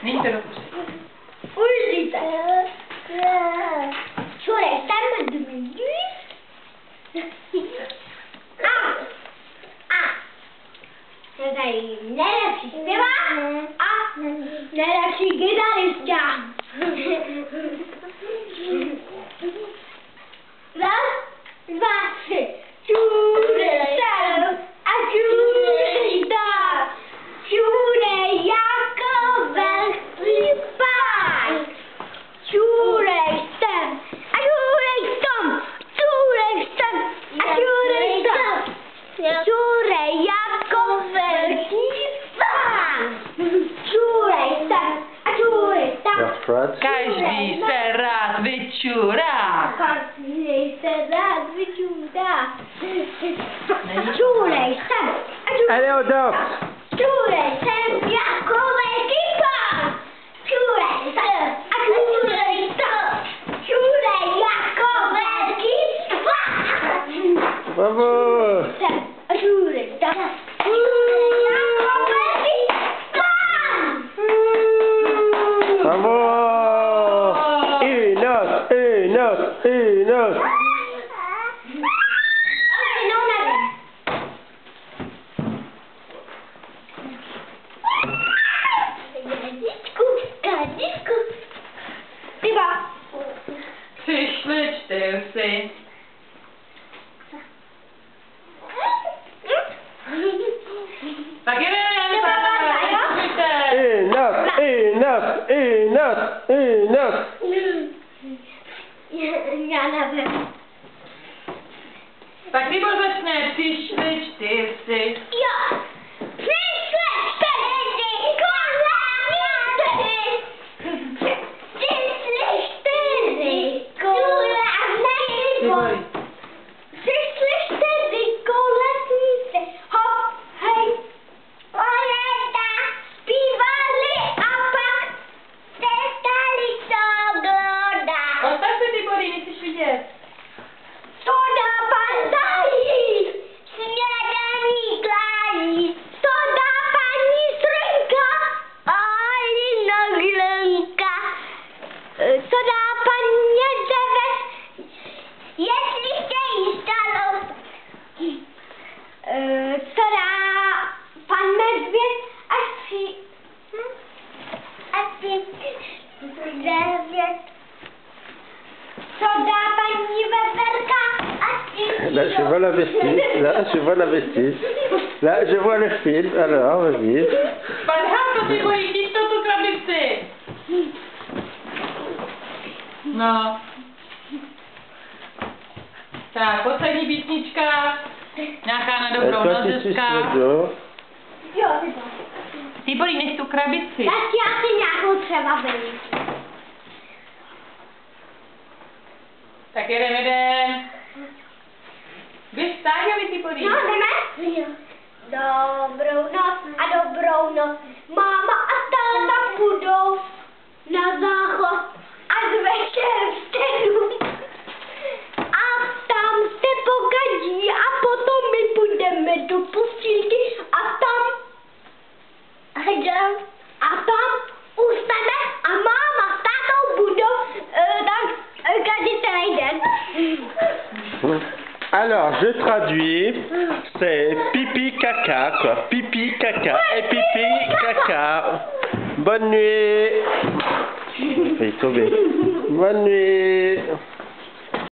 Není to dobře. Užijte. Čure, tam dvě. Tady nejlepší zpěvák a nejlepší kytarista. Raz, dva, tři. Čure sem a čure tam. Čure jako velký pán. Čure sem a čure tam. Čure sem a čure tam. Čure jako velký pán. Čure sem a čure tam. Každý se rád vyčurá. Každý se rád vyčurá. Čure sem a čure. Allez, on danse. Čure sem jako velký pán. Čure sem a čure tam. Čure jako velký pán. Bravo. Sem a čure tam. Čure jako velký pán. Bravo. Une autre, une autre, une autre. No, nevím. Disku. Tyba. Přišli čtyři. Tak jdeme, tak Une autre, une autre, une autre, une autre. Já nevím. Tak Libor začne, přišli čtyři. Jo. Přišli čtyři kolámy. Přišli čtyři kolámy. Přišli čtyři koletníci. Hop, hej. Koleda zpívali a pak přestali to glódat. Postav se, Libory, nechceš vidět. Soda pandají, snědaní klájí, soda paní Srinka a Lina Glenka. Soda paní Zeves, jestli chtějí stalo. Soda pan Medvěd, asi 9. Soda paní Veverka, asi Là, je vois la vestige. Là, je vois la vestige. Là, je vois le film. Alors, vas-y. Padhá to, Libory, chyť to tu krabici. No. Tak, poslední písnička. Nějaká na dobrou Toi, tu suis nozeska. studio. Jo, tyba. Libory, než tu krabici. Tak já si nějakou třeba beru. Tak jedem. Běž stáhňovi, Libory. No, jdeme? Jo. Dobrou noc a dobrou noc. Máma a táta půjdou na záchod až večer vstanu. A tam se pogadí a potom my půjdeme do postýlky a tam ustane a máma s tátou budou tam gadit celý den. Alors, je traduis. C'est pipi caca, quoi. Pipi caca et pipi caca. Bonne nuit. J'ai failli tomber. Bonne nuit.